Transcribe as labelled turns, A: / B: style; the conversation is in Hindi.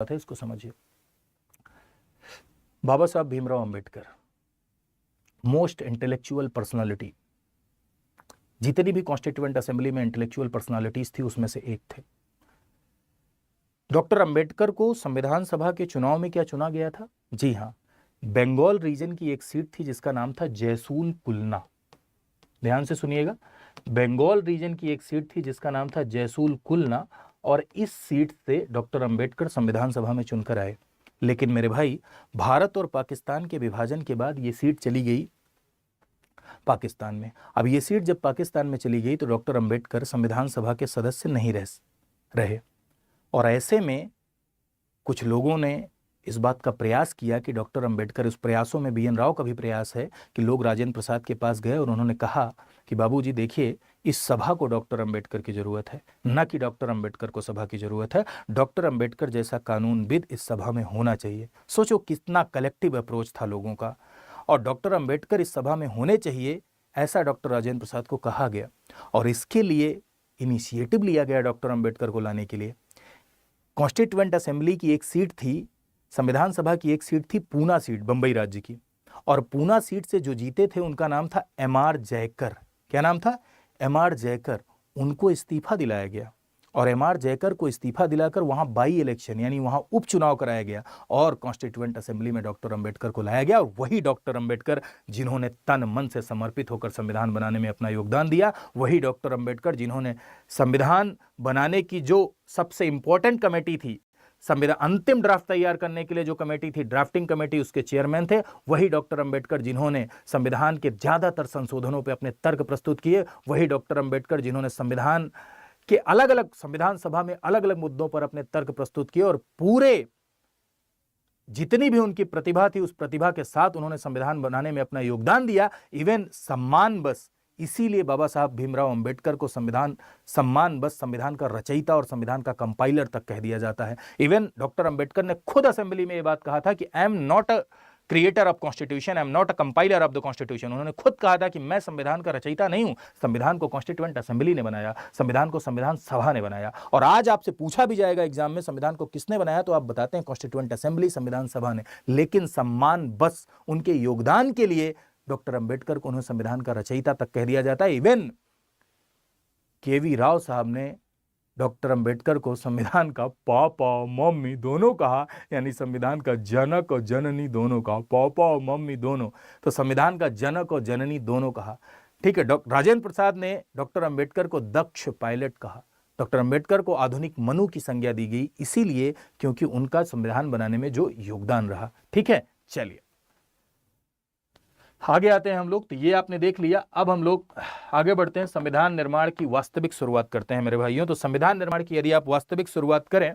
A: बात है, इसको समझिए। बाबा Saheb Bhimrao Ambedkar most intellectual personality, जितनी भी कॉन्स्टिट्यूएंट असेंबली में इंटेलेक्चुअल पर्सनालिटीज थी उसमें से एक थे। डॉक्टर अंबेडकर को संविधान सभा के चुनाव में क्या चुना गया था? जी हां, बंगाल रीजन की एक सीट थी जिसका नाम था जैसूल कुलना। ध्यान से सुनिएगा, बंगाल रीजन की एक सीट थी जिसका नाम था जैसूल कुलना, और इस सीट से डॉक्टर अंबेडकर संविधान सभा में चुनकर आए। लेकिन मेरे भाई, भारत और पाकिस्तान के विभाजन के बाद ये सीट चली गई पाकिस्तान में। अब ये सीट जब पाकिस्तान में चली गई तो डॉक्टर अंबेडकर संविधान सभा के सदस्य नहीं रहे, और ऐसे में कुछ लोगों ने इस बात का प्रयास किया कि डॉक्टर अंबेडकर, उस प्रयासों में BN राव का भी प्रयास है कि लोग राजेंद्र प्रसाद के पास गए और उन्होंने कहा कि बाबूजी देखिए, इस सभा को डॉक्टर अंबेडकर की जरूरत है, न कि डॉक्टर अंबेडकर को सभा की जरूरत है। डॉक्टर अंबेडकर जैसा कानूनविद इस सभा में होना चाहिए। सोचो कितना कलेक्टिव अप्रोच था लोगों का, और डॉक्टर अंबेडकर इस सभा में होने चाहिए, ऐसा डॉक्टर राजेंद्र प्रसाद को कहा गया, और इसके लिए इनिशिएटिव लिया गया डॉक्टर अंबेडकर को लाने के लिए। कॉन्स्टिट्यूएंट असेंबली की एक सीट थी, संविधान सभा की एक सीट थी पूना सीट, बंबई राज्य की, और पूना सीट से जो जीते थे उनका नाम था MR जयकर। क्या नाम था? MR जयकर। उनको इस्तीफा दिलाया गया, और MR जयकर को इस्तीफा दिलाकर वहां बाई इलेक्शन यानी वहां उपचुनाव कराया गया, और कॉन्स्टिट्यूएंट असेंबली में डॉक्टर अंबेडकर को लाया गया। वही डॉक्टर अंबेडकर जिन्होंने तन मन से समर्पित होकर संविधान बनाने में अपना योगदान दिया, वही डॉक्टर अंबेडकर जिन्होंने संविधान बनाने की जो सबसे इंपॉर्टेंट कमेटी थी, संविधान अंतिम ड्राफ्ट तैयार करने के लिए जो कमेटी थी, ड्राफ्टिंग कमेटी, उसके चेयरमैन थे, वही डॉक्टर अंबेडकर जिन्होंने संविधान के ज्यादातर संशोधनों पर अपने तर्क प्रस्तुत किए, वही डॉक्टर अंबेडकर जिन्होंने संविधान के अलग अलग संविधान सभा में अलग अलग मुद्दों पर अपने तर्क प्रस्तुत किए, और पूरे जितनी भी उनकी प्रतिभा थी उस प्रतिभा के साथ उन्होंने संविधान बनाने में अपना योगदान दिया। इवन सम्मान बस, इसीलिए बाबा साहब भीमराव अंबेडकर को सम्मान बस संविधान का रचयिता और संविधान का कंपाइलर तक कह दिया जाता है। इवन डॉक्टर अंबेडकर ने खुद असेंबली में यह बात कहा था कि I am not a creator of constitution, I am not a compiler of the constitution. उन्होंने खुद कहा था कि मैं संविधान का रचयिता नहीं हूं, संविधान को कॉन्स्टिट्यूएंट असेंबली ने बनाया, संविधान को संविधान सभा ने बनाया। और आज आपसे पूछा भी जाएगा एग्जाम में संविधान को किसने बनाया, तो आप बताते हैं कॉन्स्टिट्यूएंट असेंबली, संविधान सभा ने। लेकिन सम्मान बस उनके योगदान के लिए डॉक्टर अंबेडकर को उन्हें संविधान का रचयिता तक कह दिया जाता है। इवन KV राव साहब ने डॉक्टर अंबेडकर को संविधान का पापा मम्मी दोनों कहा, यानी संविधान का जनक और जननी दोनों कहा, पापा और मम्मी दोनों। तो संविधान का जनक और जननी दोनों कहा, ठीक है। राजेंद्र प्रसाद ने डॉक्टर अंबेडकर को दक्ष पायलट कहा। डॉक्टर अंबेडकर को आधुनिक मनु की संज्ञा दी गई, इसीलिए क्योंकि उनका संविधान बनाने में जो योगदान रहा। ठीक है, चलिए आगे आते हैं हम लोग। तो ये आपने देख लिया, अब हम लोग आगे बढ़ते हैं, संविधान निर्माण की वास्तविक शुरुआत करते हैं मेरे भाइयों। तो संविधान निर्माण की यदि आप वास्तविक शुरुआत करें